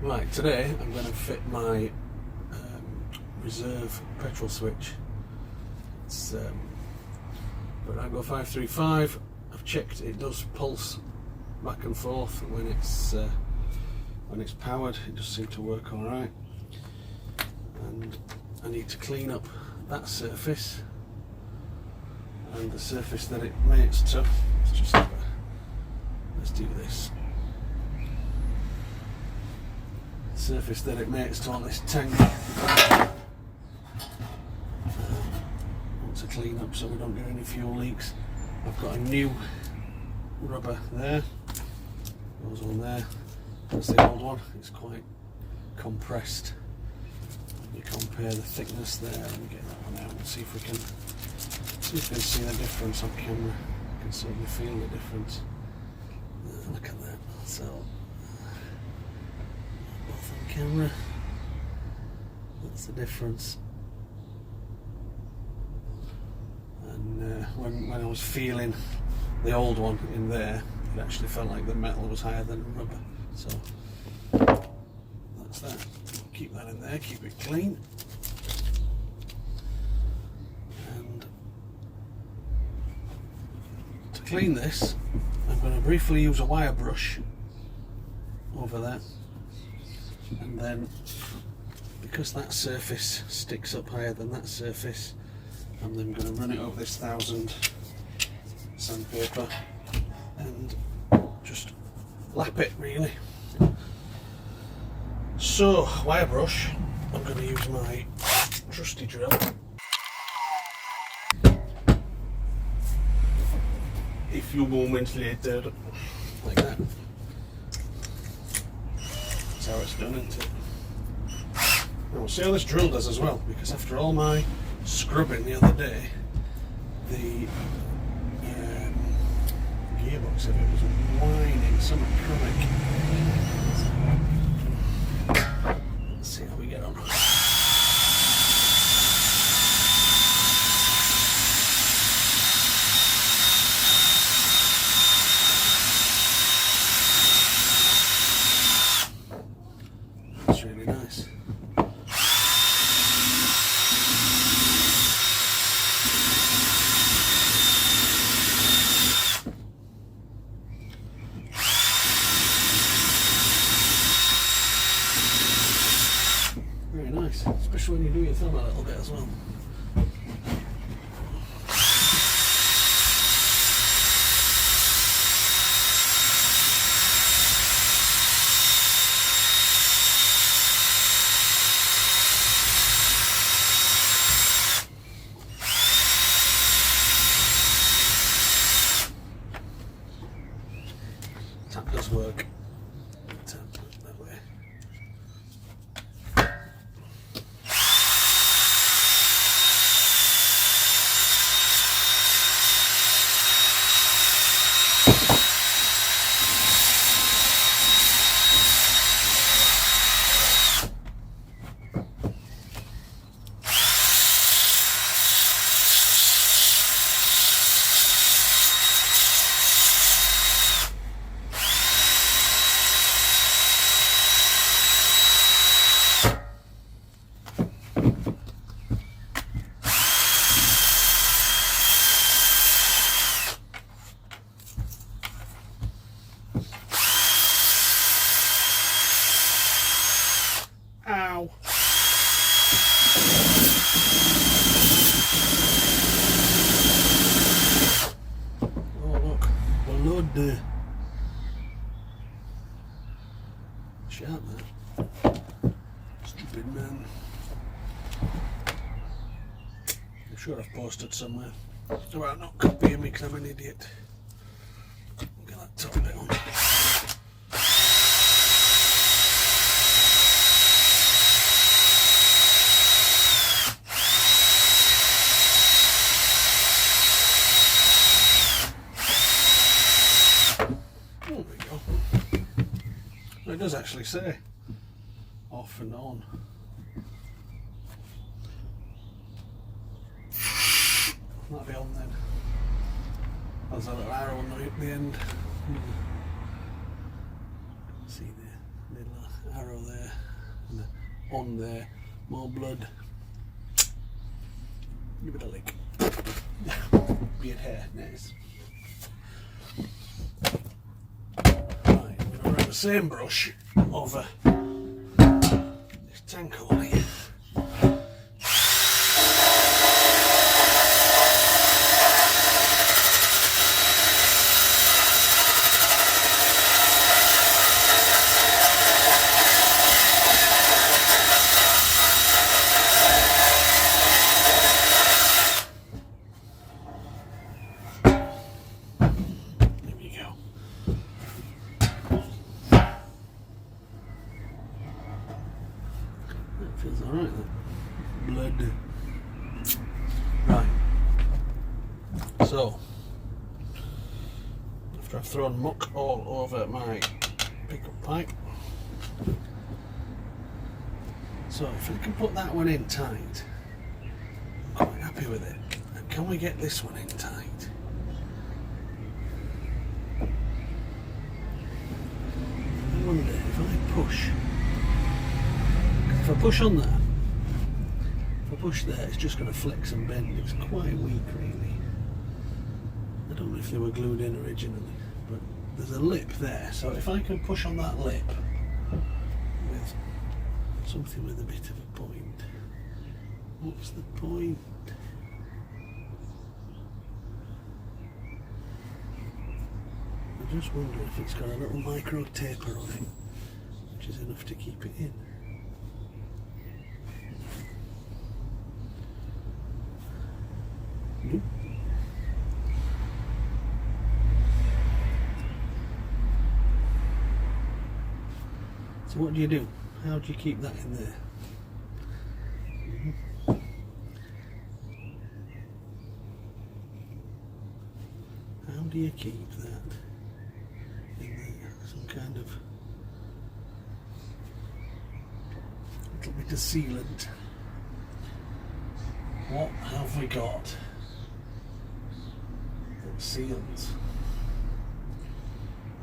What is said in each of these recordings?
Right, today I'm going to fit my reserve petrol switch. It's Virago 535. I've checked it does pulse back and forth when it's powered. It does seem to work all right. And I need to clean up that surface and the surface that it mates to. Let's do this. The surface that it mates to on this tank. Want to clean up so we don't get any fuel leaks. I've got a new rubber there. Goes on there. That's the old one. It's quite compressed. You compare the thickness there. Let me get that one out and see if we can see the difference on camera. You can certainly feel the difference. Look at that. So both on camera. That's the difference. And when I was feeling the old one in there, it actually felt like the metal was higher than the rubber. So that's that. Keep that in there, keep it clean. And to clean this, I'm going to briefly use a wire brush over that. And then, because that surface sticks up higher than that surface, I'm then going to run it over this 1000 sandpaper and just lap it really. So, wire brush, I'm going to use my trusty drill. A few moments later, like that. That's how it's done, isn't it? Now we'll see how this drill does as well, because after all my scrubbing the other day, the gearbox of it was whining, some chronic. Let's see how we get on. That's really nice. Very nice, especially when you do your thumb a little bit as well. That does work. That way. Ow. Oh look, blood. Sharp man. Stupid man. I'm sure I've posted somewhere about not copying me because I'm an idiot. Get that top bit on. There we go. It does actually say off and on. That'll be on then. There's a little arrow on the end. See the little arrow there. on there. More blood. Give it a lick. Beard hair, nice. Right, I'm going to run the same brush over this tank hole here. Feels alright, that blood. Right. So, after I've thrown muck all over my pickup pipe, so if I can put that one in tight, I'm quite happy with it. And can we get this one in tight? I wonder if I push. If I push on that, if I push there, it's just going to flex and bend. It's quite weak, really. I don't know if they were glued in originally, but there's a lip there. So if I can push on that lip with something with a bit of a point. What's the point? I just wonder if it's got a little micro taper on it, which is enough to keep it in. Nope. So what do you do? How do you keep that in there? How do you keep that in there? Some kind of little bit of sealant. What have we got that seals?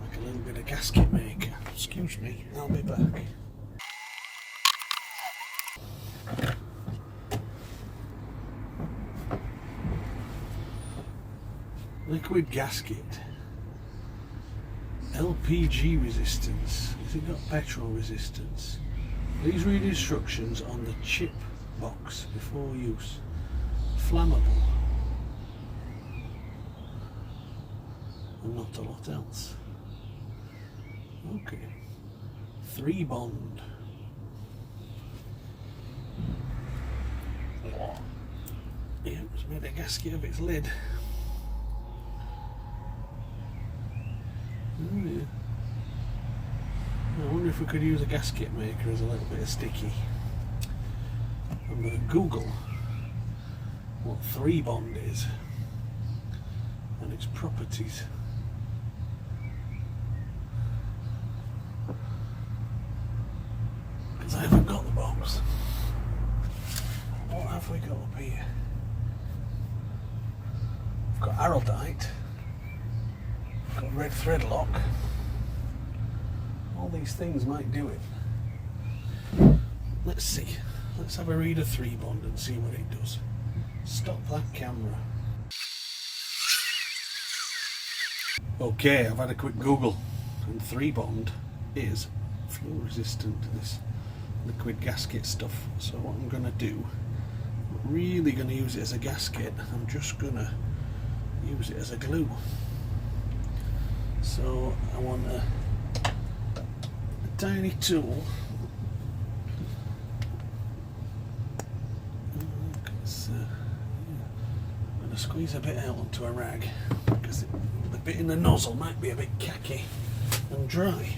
Like a little bit of gasket maker. Excuse me, I'll be back. Liquid gasket. LPG resistance. Has it got petrol resistance? Please read instructions on the chip box before use. Flammable. And not a lot else. Okay. 3 bond. Yeah, it's made a gasket of its lid. Oh yeah. I wonder if we could use a gasket maker as a little bit of sticky. I'm going to Google what 3 bond is and its properties. Because I haven't got the box. What have we got up here? We've got araldite, we've got red thread lock. All these things might do it. Let's see. Let's have a read of 3 bond and see what it does. Stop that camera. Okay, I've had a quick Google, and 3 bond is flow resistant to this liquid gasket stuff. So what I'm going to do, I'm not really going to use it as a gasket, I'm just going to use it as a glue. So I want a tiny tool. I'm going to squeeze a bit out onto a rag because the bit in the nozzle might be a bit khaki and dry.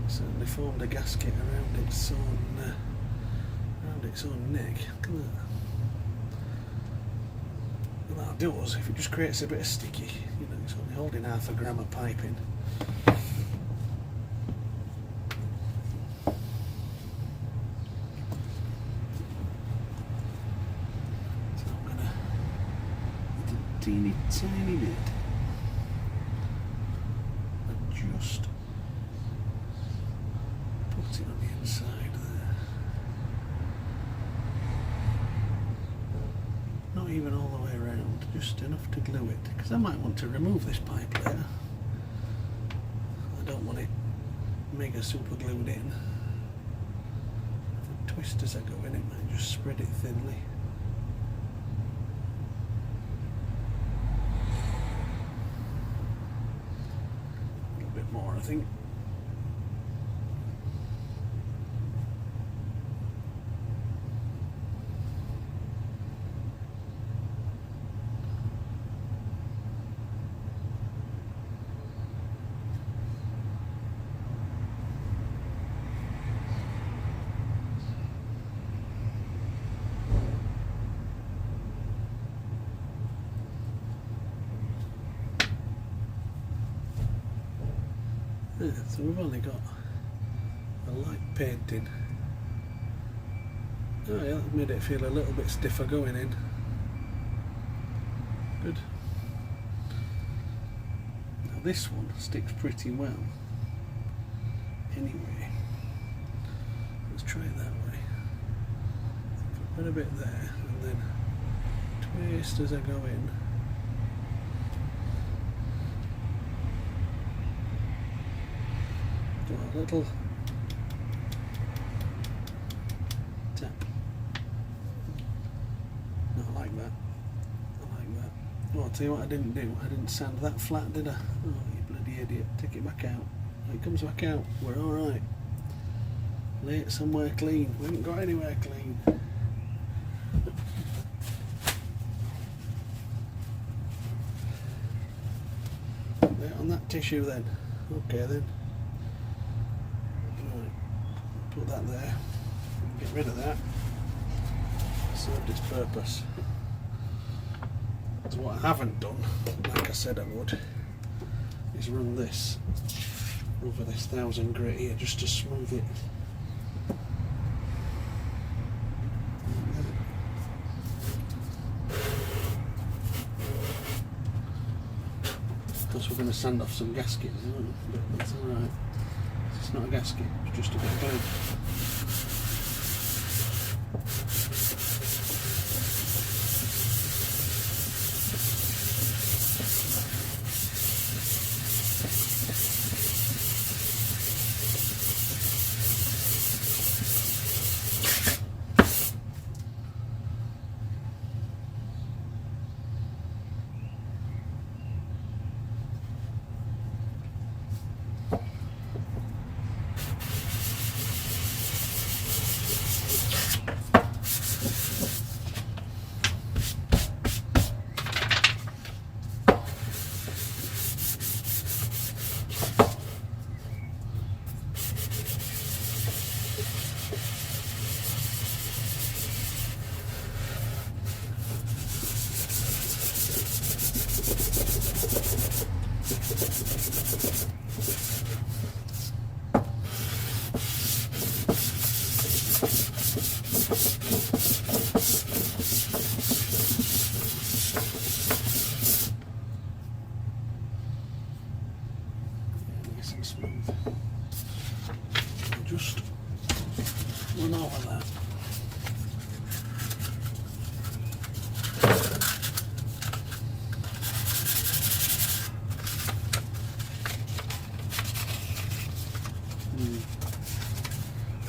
Certainly formed a gasket around its own neck. Look at that. What that does, if it just creates a bit of sticky, you know, it's only holding half a gram of piping. So I'm gonna teeny tiny bit and just put it on the inside there. Not even all the way around, just enough to glue it, because I might want to remove this pipe later. I don't want it mega super glued in. If I twist as I go in, it might just spread it thinly. A little bit more, I think. Yeah, so we've only got a light painting. Oh yeah, that made it feel a little bit stiffer going in. Good. Now this one sticks pretty well. Anyway, let's try it that way. Put a bit there and then twist as I go in. Do a little tap. No, I like that. I like that. Oh, I'll tell you what I didn't do. I didn't sand that flat, did I? Oh, you bloody idiot. Take it back out. It comes back out. We're alright. Lay it somewhere clean. We haven't got anywhere clean. Lay it on that tissue then. Okay then. Put that there, get rid of that, served its purpose. So what I haven't done, like I said I would, is run this over this 1000 grit here just to smooth it. Of course we're going to sand off some gaskets, but that's alright. It's not a gasket, it's just a bit of glue. Smooth. Just run over that.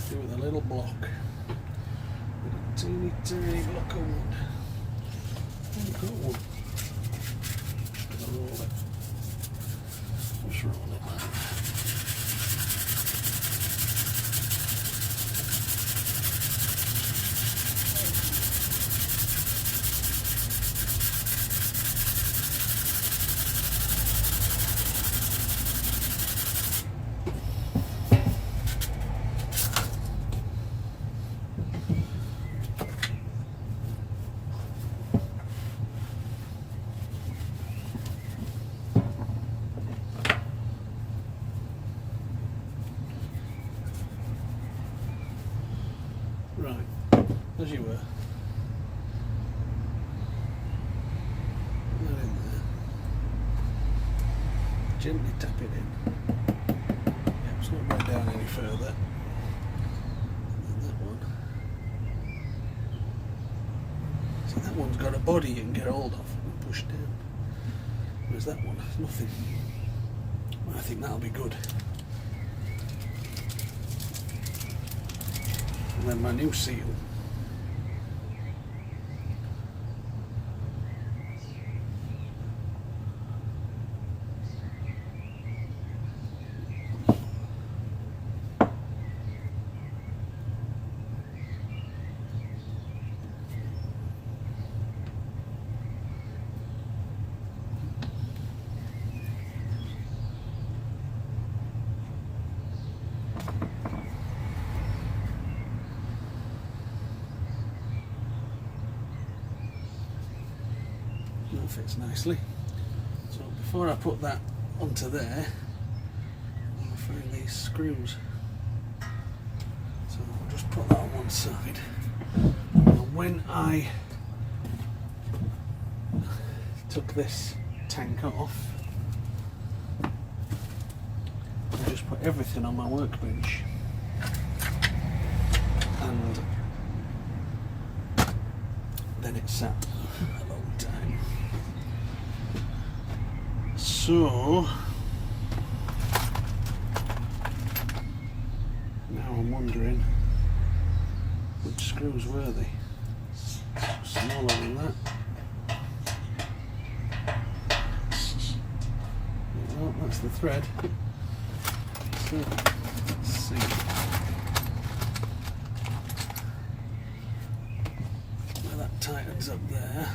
Do with a little block, with a teeny tiny block of wood. Roll it. Just roll it like that. Gently tap it in. Yeah, it's not going down any further. And then that one. So that one's got a body you can get hold of and push down. Whereas that one, nothing. I think that'll be good. And then my new seal. That fits nicely. So before I put that onto there, I'll find these screws. So I'll just put that on one side. And when I took this tank off, I just put everything on my workbench. And then it sat a long time. So now I'm wondering which screws were they? Smaller than that. Well, that's the thread. So let's see. Where that tightens up there.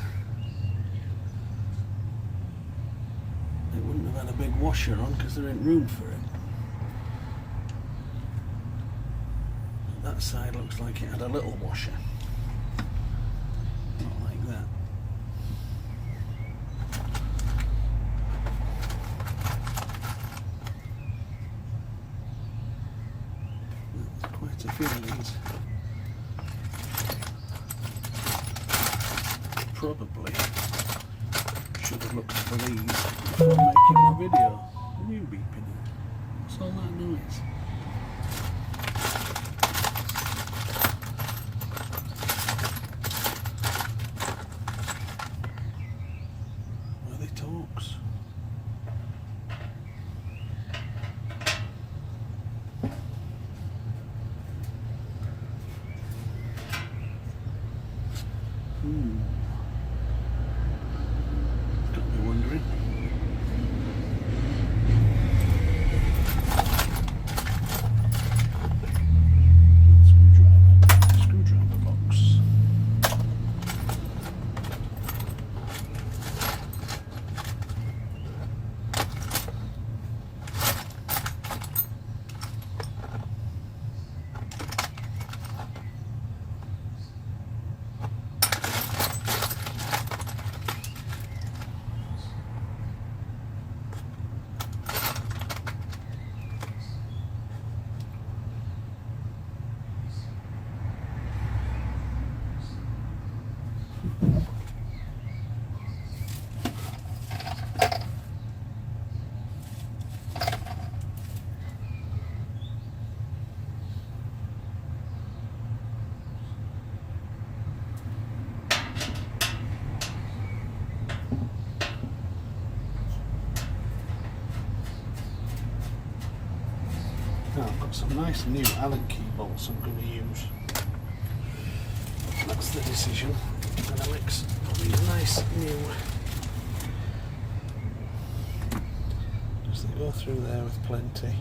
It wouldn't have had a big washer on because there ain't room for it. That side looks like it had a little washer. Not like that. There's quite a few of these. Probably should have looked for these before making my video. Are you beeping? What's all that noise? Are they talks? Got me wondering. Screwdriver box. Now I've got some nice new Allen key bolts I'm going to use. That's the decision. I'm going to mix these nice new. Just they go through there with plenty.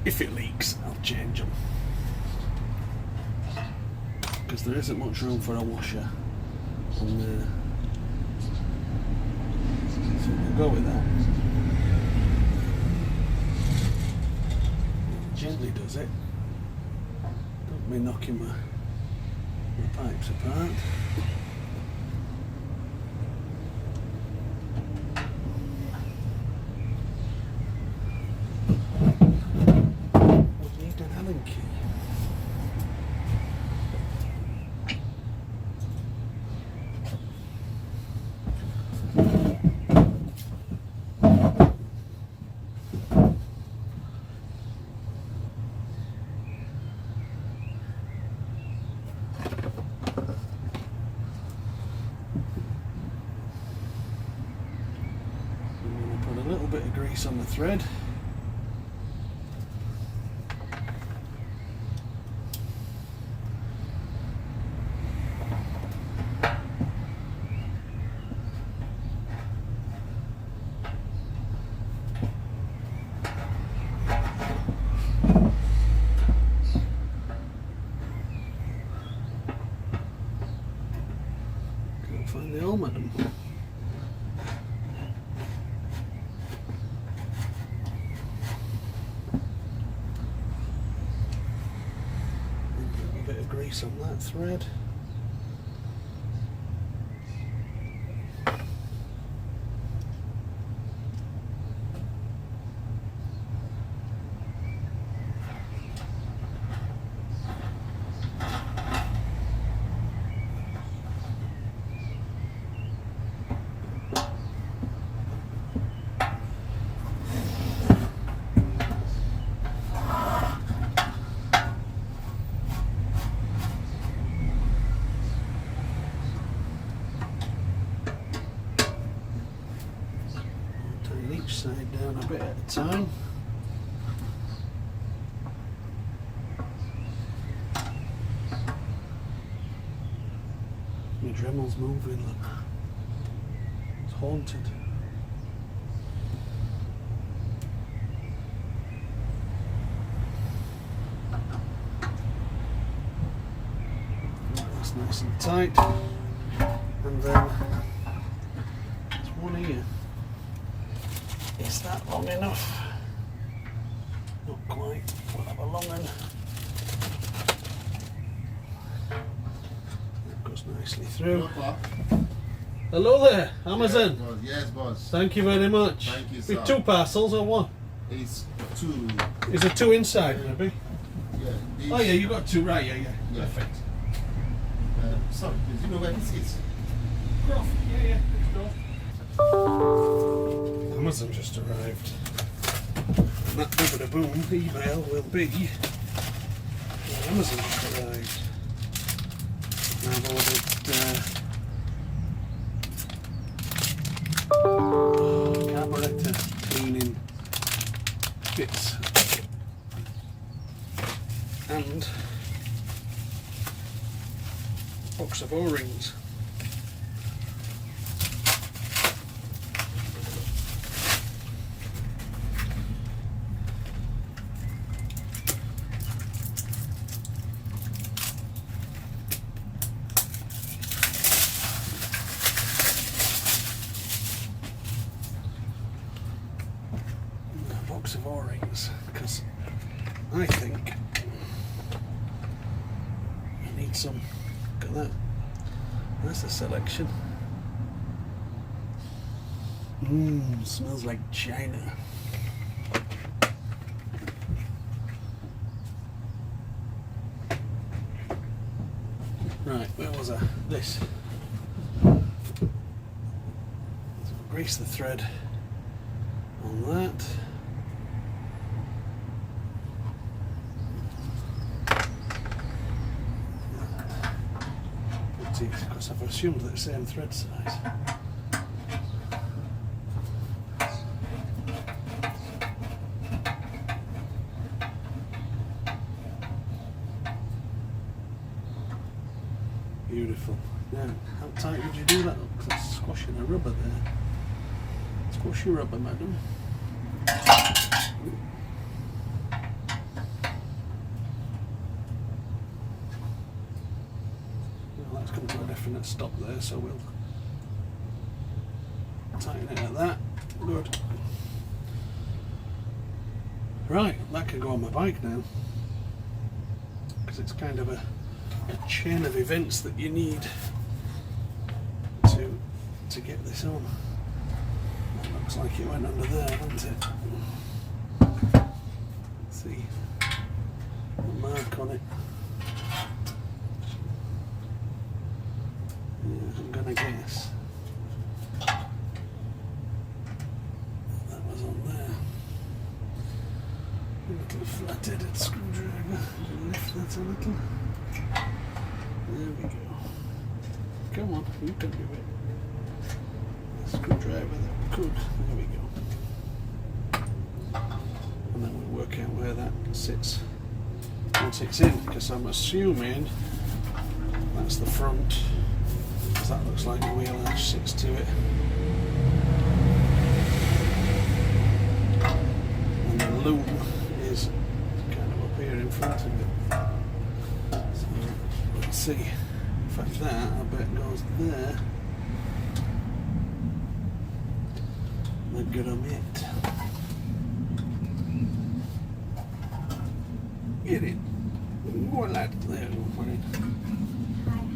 If it leaks, I'll change them. Because there isn't much room for a washer on there. So we'll go with that. It gently does it. Don't be knocking my pipes apart. of grease on the thread. Can't find the arm, madam. A bit of grease on that thread. Each side down a bit at a time. My Dremel's moving, look. It's haunted. That's nice and tight. And then there's one here. Is that long enough? Not quite. We'll have a long one. That goes nicely through. Hello there, Amazon. Yes, boss. Thank you very much. Thank you, sir. With 2 parcels or what? It's 2. Is there 2 inside, maybe? Yeah. This, Oh yeah, you got 2, right? Yeah. Yeah. Perfect. Sorry, please. You know where this is? Croft. Yeah. Amazon just arrived. And that boom email will be Amazon just arrived. And I've ordered carburetor cleaning bits and a box of O-rings. Of O-rings, because I think I need some. Look at that. That's a selection. Smells like China. Right, where was I? This. So grease the thread on that. Because I've assumed that it's the same thread size. Beautiful. Now, how tight would you do that? Because that's squashing a rubber there. Squashy rubber, madam. That's come to a definite stop there, so we'll tighten it at that. Good. Right, that can go on my bike now, because it's kind of a chain of events that you need to get this on. That looks like it went under there, doesn't it? Let's see a mark on it. I'm gonna guess that was on there. A little flat-headed screwdriver. Lift that a little. There we go. Come on, you can do it. A screwdriver that could. There we go. and then we'll work out where that sits once it's in, because I'm assuming that's the front, because that looks like the wheel arch sits to it. And the loom is kind of up here in front of it. So let's see. In fact, that I bet goes there. They're good on it. Get it. More lad. There we go.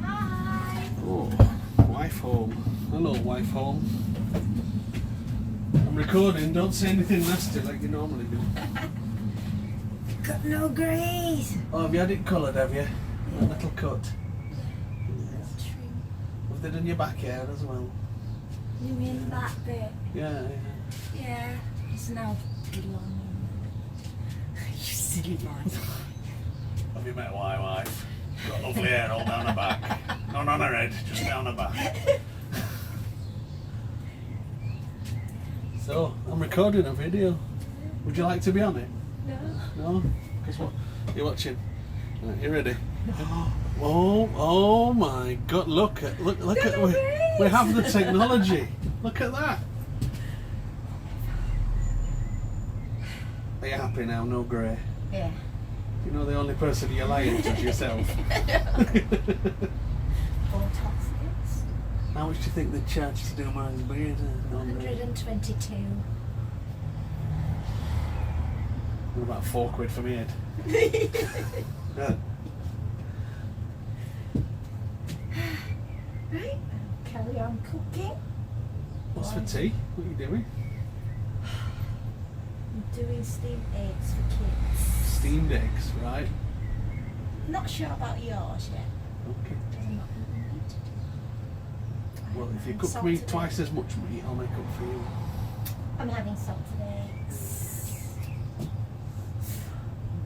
Hi. Oh, wife home. Hello, wife home. I'm recording. Don't say anything nasty like you normally do. Got no grease. Oh, have you had it coloured, have you? A little cut. Have they done your backyard as well? You mean that bit? Yeah, yeah. Yeah. It's now long. You silly man. Have you met my wife? Got lovely hair all down her back. Not on her head, just down her back. So, I'm recording a video. Would you like to be on it? No. No? Because what? You're watching? Right, you ready? Oh my God! Look at we have the technology. Look at that. Are you happy now? No grey. Yeah. You know the only person you're lying to is yourself. Botox. How much do you think they charge to do my beard? 122. What about £4 for me head? Yeah. Right. Carry on cooking. What's for tea? What are you doing? I'm doing steamed eggs for kids. Steamed eggs, right? Not sure about yours yet. Okay. I'm not eating it. Well, if you I'm cook me salted twice eggs. as much meat, I'll make up for you. I'm having salted eggs.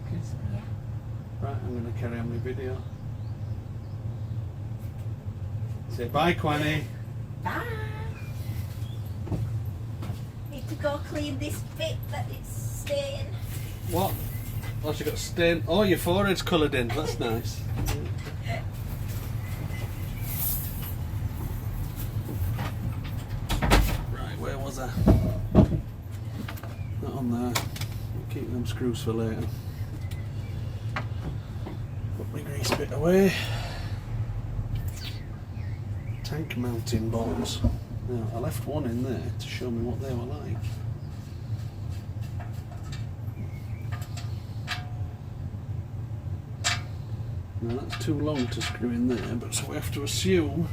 Okay. Yeah. Right, I'm going to carry on my video. Say bye, Quanny. Bye. Need to go clean this bit that it's staying. What? Oh, she got stain. Oh, your forehead's coloured in. That's nice. Right, where was I? Not on there. I'll keep them screws for later. Put my grease bit away. Tank mounting bolts. Now, I left one in there to show me what they were like. Now that's too long to screw in there, but so we have to assume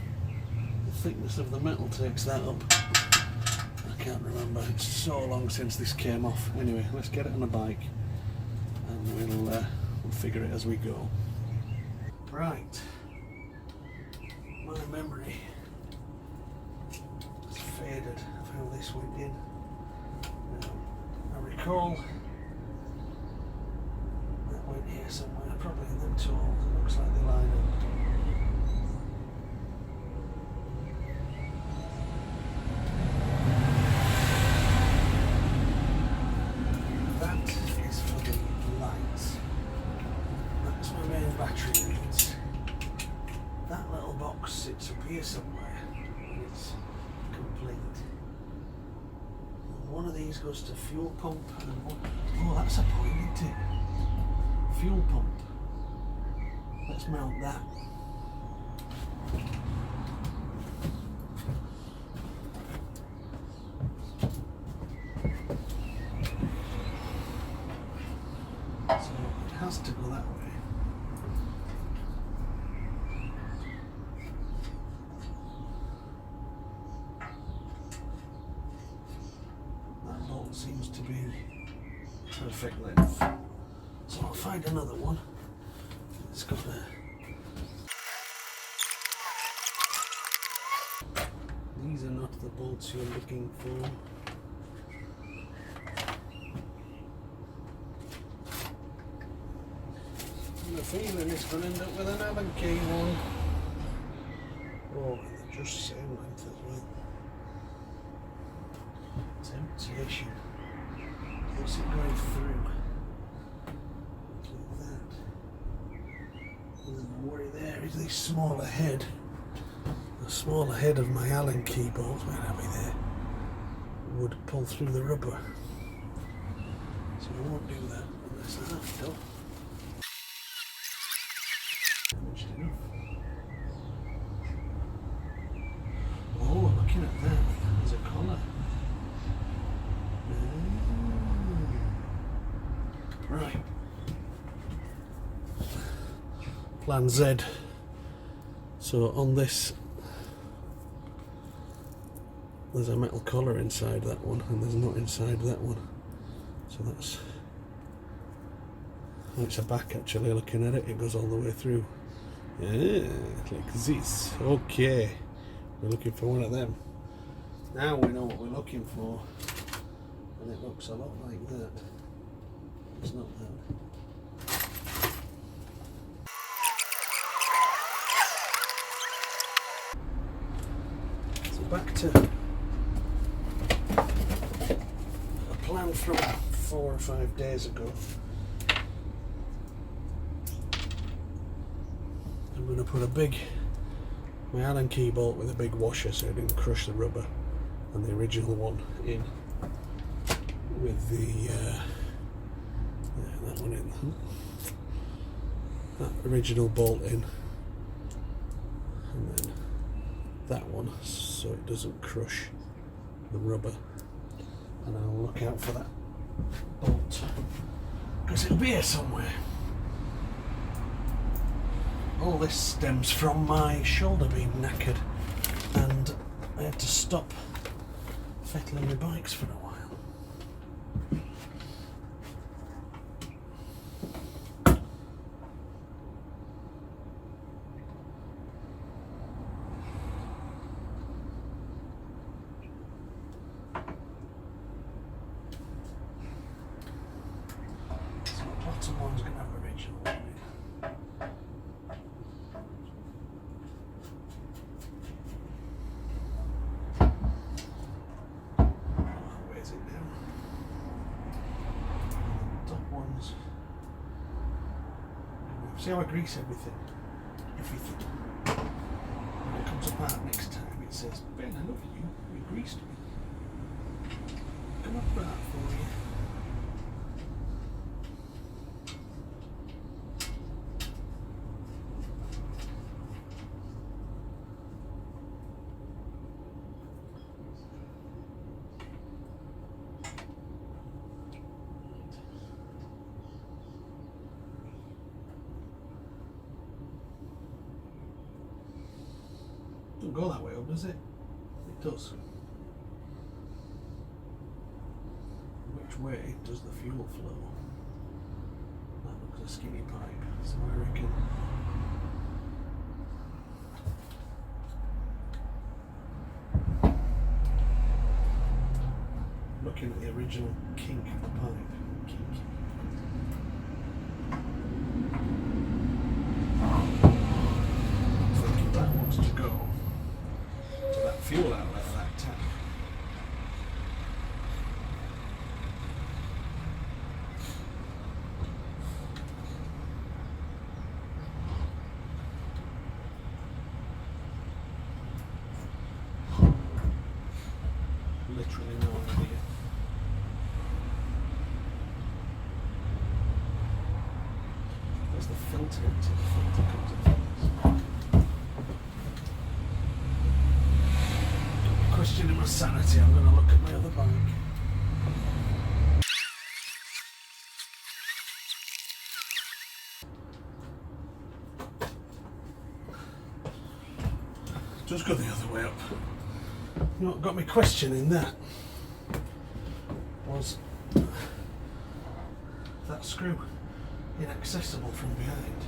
the thickness of the metal takes that up. I can't remember, it's so long since this came off. Anyway, let's get it on a bike and we'll figure it as we go. Right, my memory has faded of how this went in. Now, I recall that went here somewhere, probably in them tools. It looks like they line up. That is for the lights. That's my main battery units. That little box sits up here somewhere and it's complete. And one of these goes to fuel pump and one, oh, that's a point, isn't it? Fuel pump. Let's mount that. So it has to go that way. That bolt seems to be perfect length. So I'll find another one. It's got a... These are not the bolts you're looking for. I have a feeling it's going to end up with an Allen key one. Oh, they're just same length as well. Temptation. What's it going through? Like that. And then the worry there is the smaller head. The smaller head of my Allen key bolt, where are we there, would pull through the rubber. So I won't do that unless I have to. Damaged enough. Oh, looking at that, there's a collar. Right. Plan Z. So on this, there's a metal collar inside that one, and there's not inside that one. So that's, it's a back actually, looking at it, it goes all the way through. Yeah, like this. Okay, we're looking for one of them. Now we know what we're looking for, and it looks a lot like that. It's not that. So back to a plan from 4 or 5 days ago. I'm going to put my Allen key bolt with a big washer so it didn't crush the rubber, and the original one in with the that one in, that original bolt in, and then that one so it doesn't crush the rubber, and I'll look out for that bolt because it'll be here somewhere. All this stems from my shoulder being knackered, and I had to stop fettling my bikes for a while. So the bottom one's going to have original on it. Where's it now? Top ones. See how I grease everything? Everything. When it comes apart next time, it says, Ben, I love you. You greased me. Come up that for you. Doesn't go that way up, does it? It does. Which way does the fuel flow? That looks a skinny pipe, so I reckon looking at the original kink of the pipe. Kink. I'm thinking that wants to go to that fuel outlet of that tap. Literally no idea. There's the filter, until the filter comes in. Questioning my sanity, I'm going to look at my other bike. Just go the other way up. You know what got me questioning that was that screw inaccessible from behind.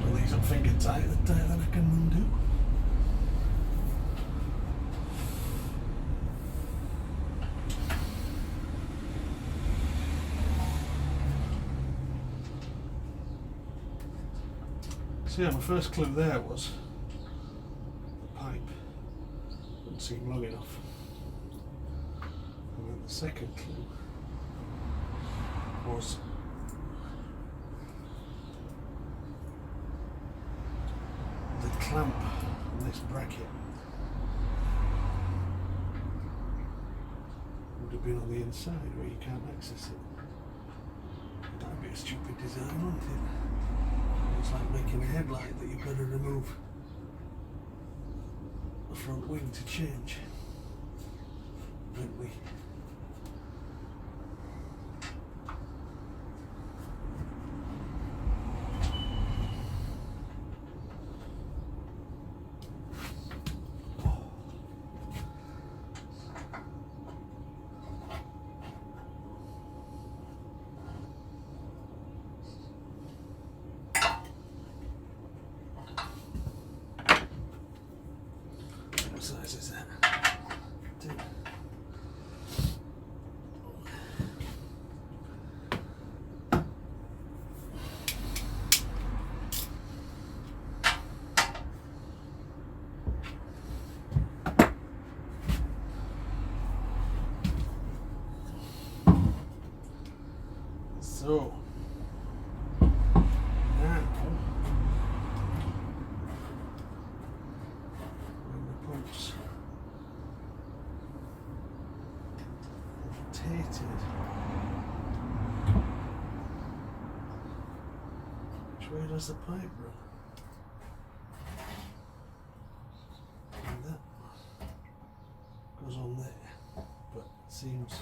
Put these up finger tight, the tighter than I can undo. So yeah, my first clue there was the pipe didn't seem long enough. And then the second clue was the clamp on this bracket would have been on the inside where you can't access it. That'd be a stupid design, wouldn't it? It's like making a headlight that you've got to remove the front wing to change. Don't we? What size is that? So now when the pumps rotated, which way does the pipe run? And that goes on there, but it seems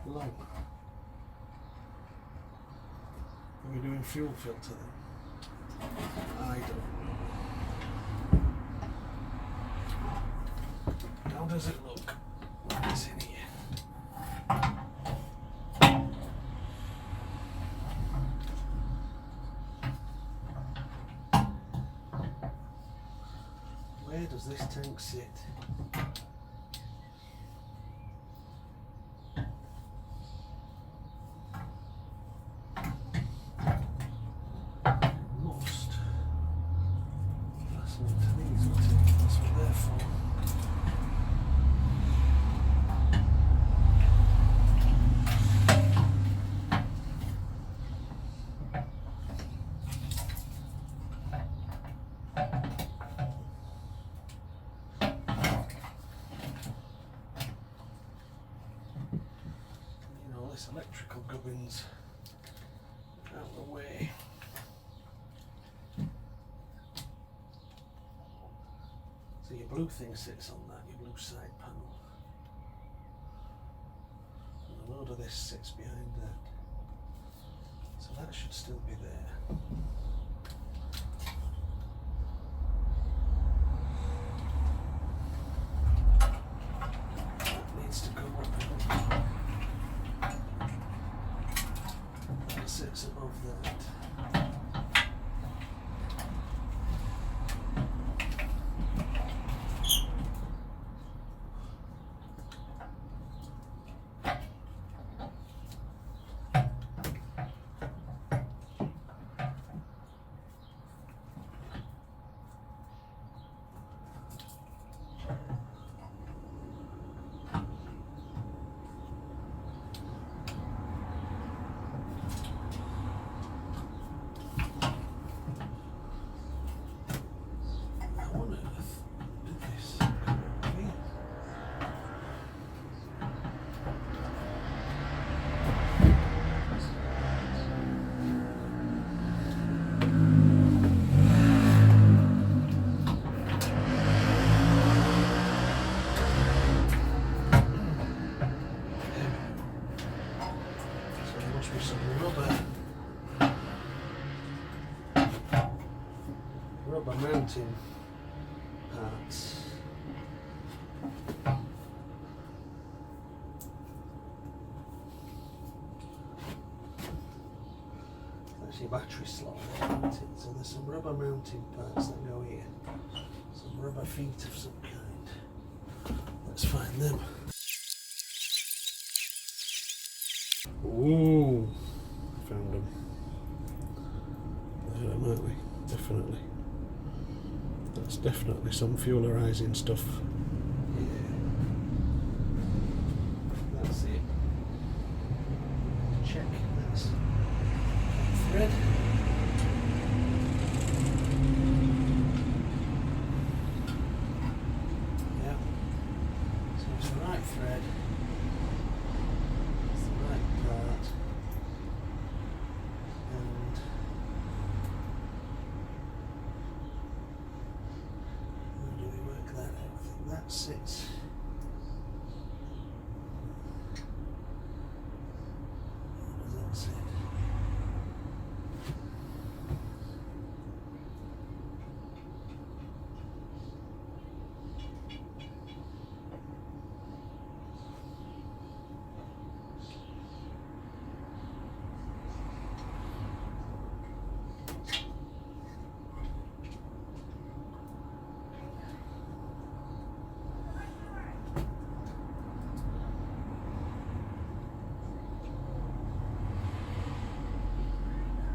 long. Are we doing fuel filter then? I don't know. How does it look? What is in here? Where does this tank sit? Electrical gubbins out of the way. So your blue thing sits on that, your blue side panel. And a load of this sits behind that. So that should still be there. That needs to go up. Sits above that. Rubber mounting parts. That's your battery slot there, isn't it? So there's some rubber mounting parts that go here. Some rubber feet of some kind. Let's find them. Ooh, found definitely some fuel-arising stuff. Yeah. That's it. Check that's thread. Yeah. So it's the right thread. It's the right part. And how do we work that out? I think that sits. How does that sit?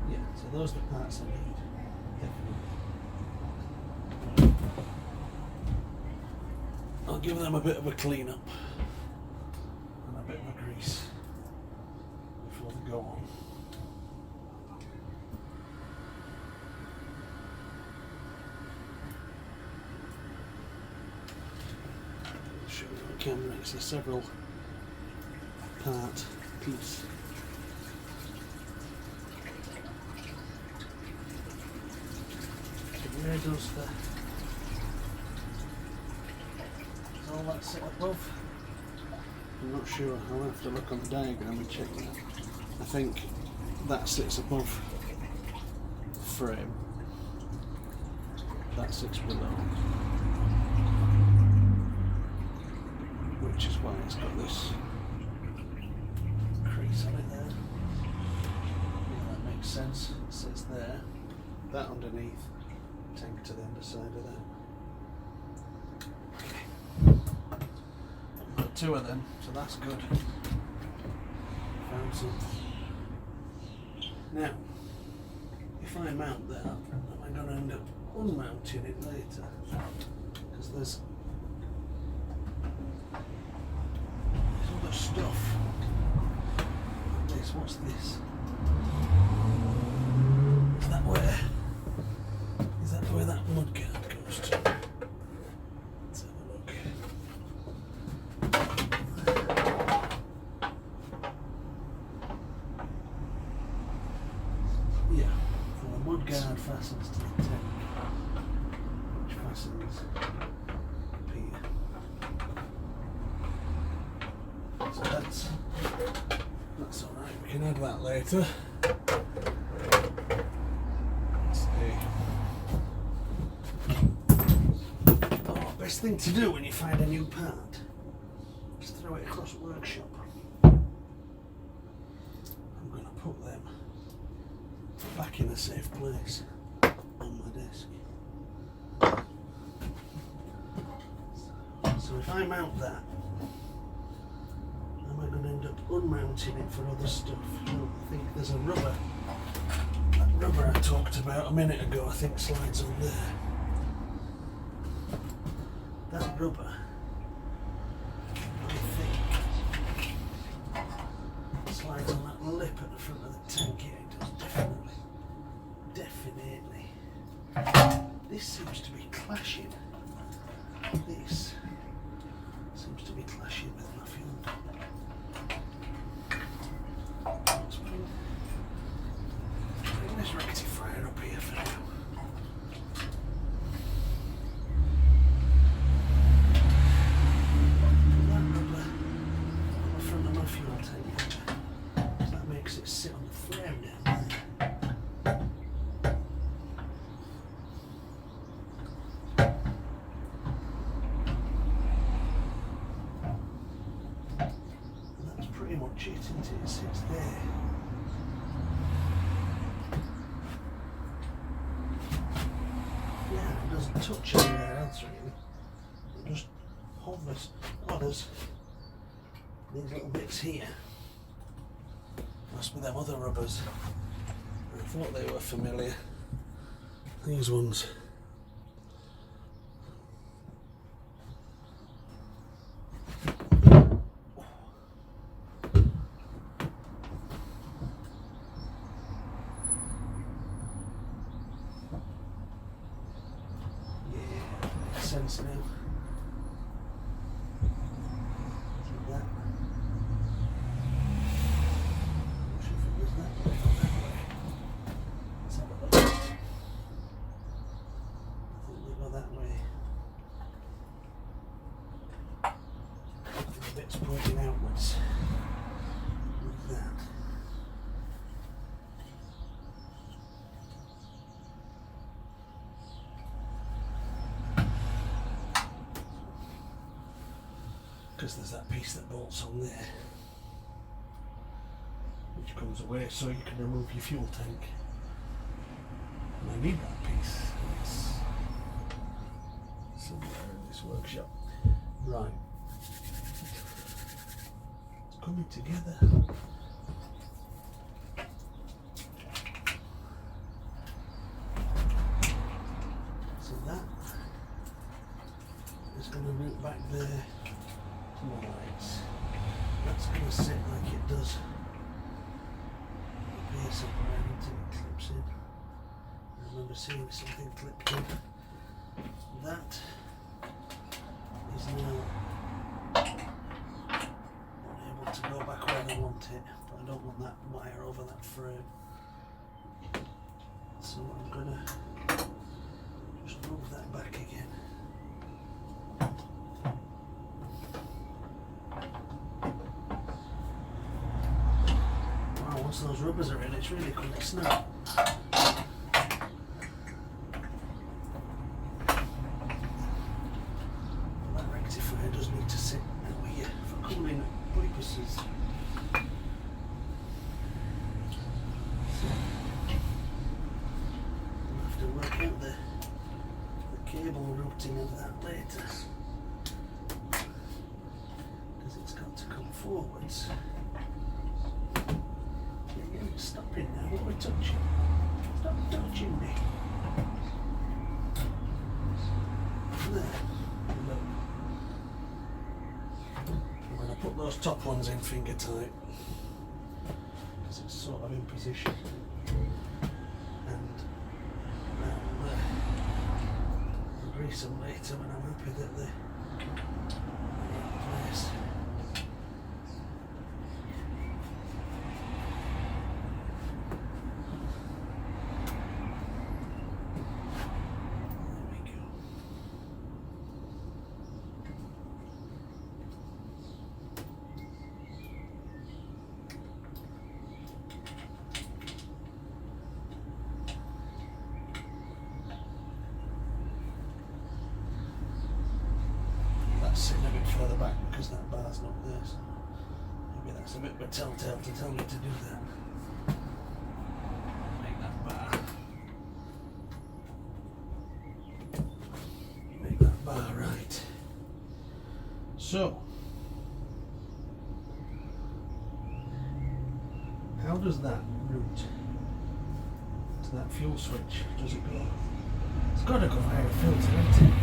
Yeah, so those are the parts I need, definitely. I'll give them a bit of a clean up and a bit of a grease before they go on. I'll show you on camera, it's a several part piece. Where does all that sit above? I'm not sure, I'll have to look on the diagram and check that. I think that sits above the frame, that sits below, which is why it's got this crease on it there. Yeah, that makes sense, it sits there, that underneath. Tank to the underside of that. I've got two of them, so that's good. Found some. Now, if I mount that, am I going to end up unmounting it later? Because there's other stuff. This, what's this? Is that where? Is that where that mudguard goes to? Let's have a look. Yeah, so the mudguard fastens to the tank, which fastens up here. So that's alright, we can add that later. Best thing to do when you find a new part is throw it across the workshop. I'm going to put them back in a safe place on my desk. So if I mount that, am I going to end up unmounting it for other stuff? Well, I think there's a rubber. That rubber I talked about a minute ago, I think slides on there. That rubber, I think, slides on that lip at the front of the tank. Yeah, it does, definitely. This seems to be clashing. This seems to be clashing with my fuel. Let's bring this rectifier up here for now. Sit on the frame down there. And that's pretty much it, isn't it? It sits there. Yeah, it doesn't touch anywhere else really. It just hovers. Oh, there's these little bits here. Must be them other rubbers. I thought they were familiar. These ones sense now. Like that. I'm not sure if it goes that way or that way. Let's have a look. I think they go that way. The bit's pointing outwards. Like that. Because there's that piece that bolts on there, which comes away so you can remove your fuel tank. And I need that piece. It's somewhere in this workshop. Right. It's coming together. So that is going to route back there to my lights. That's going to sit like it does up here somewhere until it clips in. I remember seeing something clipped in. That is now not able to go back where I want it, but I don't want that wire over that frame. So I'm going to just move that back again. Wow, once those rubbers are in, it's really quick snap. That rectifier does need to sit out here for cooling purposes. I'll have to work out the cable routing of that later, because it's got to come forwards. Yeah, it's stopping now. What are we touching? Stop touching me. There. Look. I'm going to put those top ones in finger tight, because it's sort of in position. And I'll grease them later when I'm happy that they're in place. There we go. That's sitting a bit further back because that bar's not there, so maybe that's a bit of a telltale to tell me to do that. Make that bar. Make that bar right. So, how does that route to that fuel switch? Does it go? It's got to go via a filter, hasn't it?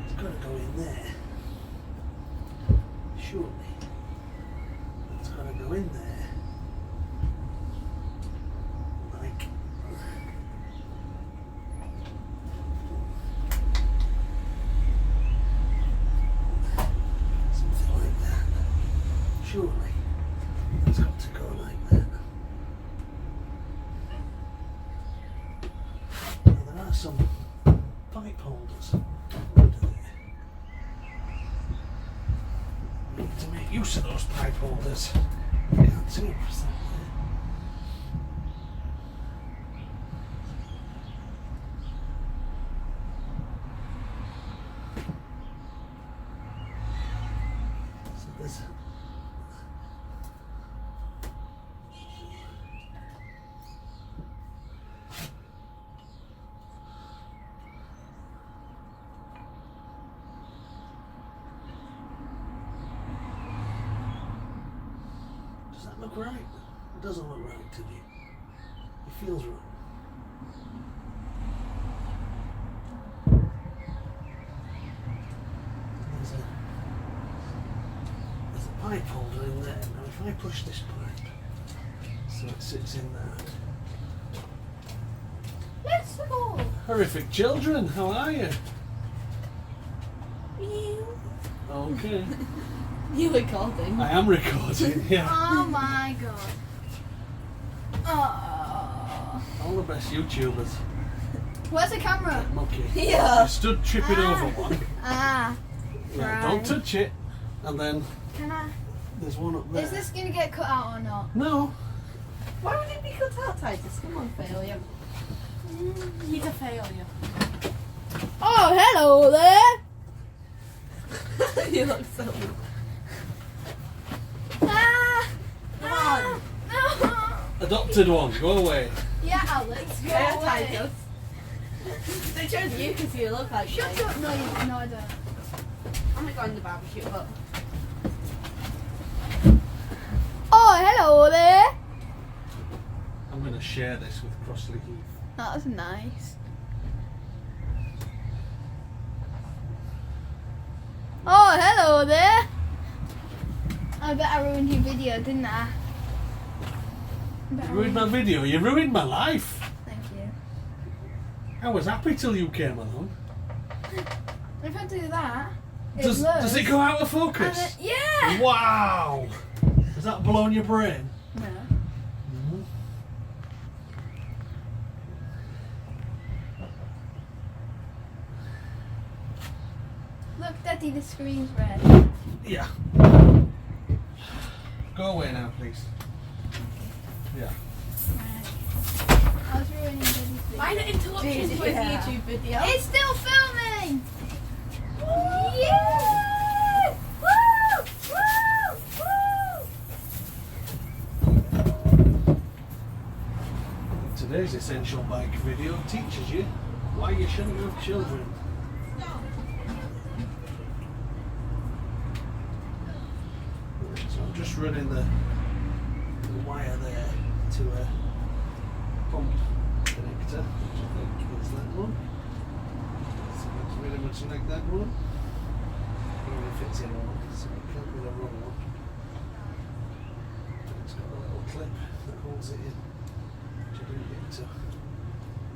It's got to go in there. Surely. It's got to go in there. Like. Something like that. Surely. It's got to go like that. Now there are some pipe holders under there. We need to make use of those pipe holders. I can't see it for a second there. So there's Does that look right? It doesn't look right to me. It feels wrong. There's a pipe holder in there. Now if I push this pipe so it sits in that, Let's go. Horrific children, how are you? You. Okay. You recording? I am recording, yeah. Oh my god. Oh. All the best YouTubers. Where's the camera? Monkey. Yeah. You stood tripping over one. Ah. Yeah, Right. don't touch it. And then Can I? there's one up there. Is this gonna get cut out or not? No. Why would it be cut out, Titus? Come on, failure. He's a failure. Oh, hello there. You look so. Ah. Come on. No. Adopted one, go away. Yeah, Alex. Go Yeah, away. Titus. They chose you because you look like. Shut me. up. No, no, I don't. I'm not going to the barbecue, but. Oh, hello there. I'm going to share this with Crossley Heath. That's nice. Oh, hello there. I bet I ruined your video, didn't I? You ruined my video, you ruined my life. Thank you. I was happy till you came along. If I do that, Does it go out of And focus? it, yeah. Wow! Has that blown your brain? No. Look, Daddy, the screen's red. Yeah. Go away now, please. Yeah. I was ruining Daddy's video. Minor interruptions with Yeah. YouTube video. It's still filming. Yeah! Woo! Woo! Woo! Today's Essential Bike video teaches you why you shouldn't have children. So I'm just running the wire there to a pump connector, which I think is that one. So it's really much like that one. It only fits in one, so it can't be the wrong one. It's got a little clip that holds it in, which I didn't get to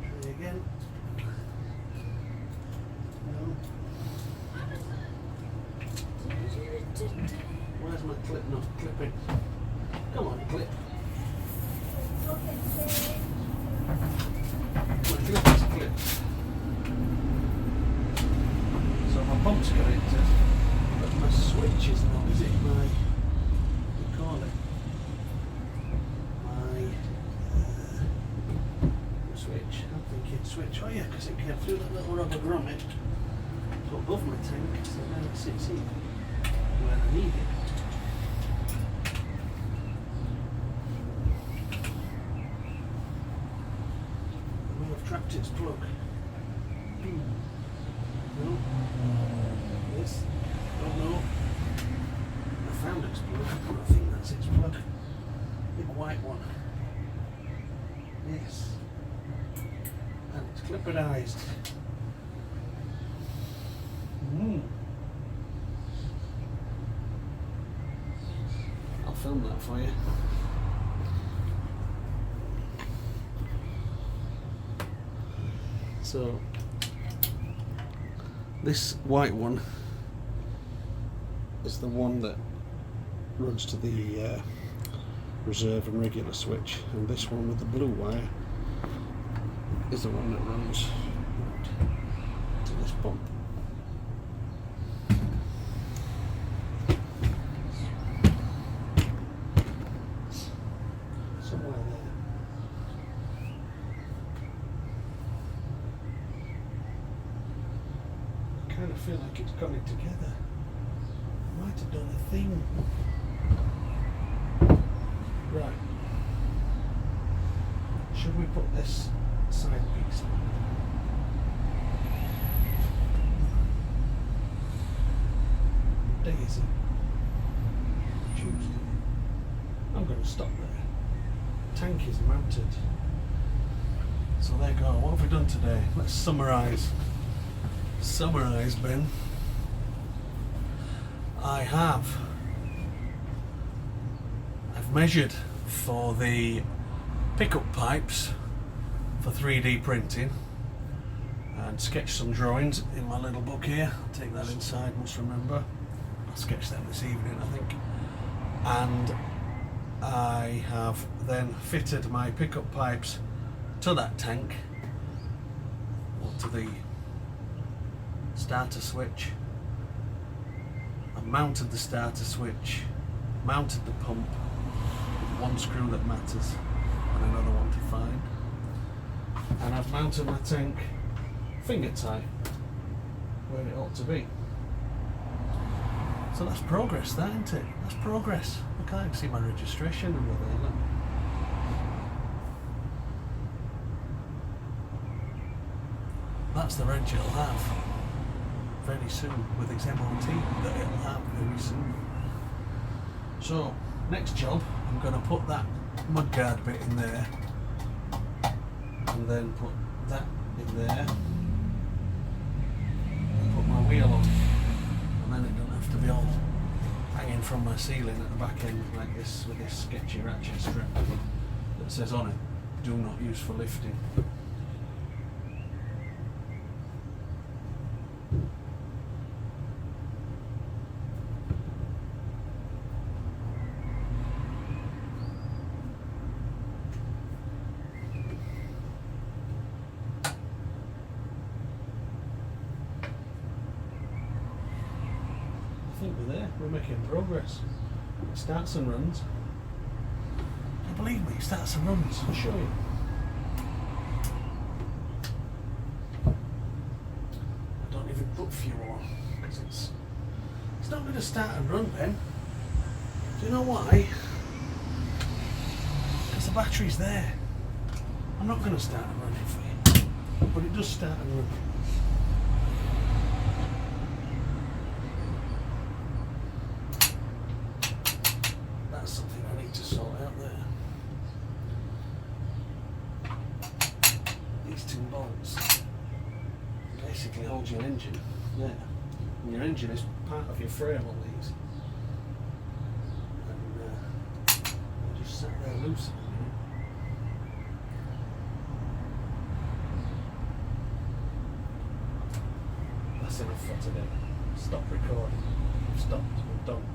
try again. No. Where's my clip not clipping? Come on, clip. My clip is clipped. So my pump's connected, but my switch is not, is it? What do you call it? My switch. I'm thinking switch. Oh yeah, because it came through that little rubber grommet to above my tank, so now it sits here where I need it. I may have trapped its plug. No. Yes. Don't know. I found its plug. I think that's its plug. Big white one. Yes. And it's clipperized. I'll film that for you. So this white one is the one that runs to the reserve and regular switch, and this one with the blue wire is the one that runs to this pump. Somewhere there. I kind of feel like it's coming together. I might have done a thing. Right. Should we put this side piece on? What day is it? Tuesday. I'm going to stop there. Tank is mounted. So there you go. What have we done today? Let's summarise. Summarise, Ben. I've measured for the pickup pipes for 3D printing. and sketched some drawings in my little book here. Take that inside, must remember. I sketched them this evening, I think. And I have then fitted my pickup pipes to that tank, to the starter switch. I've mounted the starter switch, mounted the pump with one screw that matters and another one to find. And I've mounted my tank finger tight where it ought to be. So that's progress, that, isn't it? That's progress. Look, I can see my registration number there. Look. That's the wrench it'll have very soon with its MOT that it'll have very soon. So, next job, I'm going to put that mudguard bit in there and then put that in there and put my wheel on, and then it doesn't have to be all hanging from my ceiling at the back end like this with this sketchy ratchet strip that says on it, do not use for lifting. I think we're there, we're making progress. It starts and runs. Don't believe me, it starts and runs, I'll show you. I don't even put fuel on because it's not going to start and run, Ben. Do you know why? Because the battery's there. I'm not going to start and run it for you, but it does start and run. That's something I need to sort out there. These two bolts basically hold your engine there. And your engine is part of your frame on these. And they just sat there loose. That's enough for today. Stop recording. I've stopped. I'm done.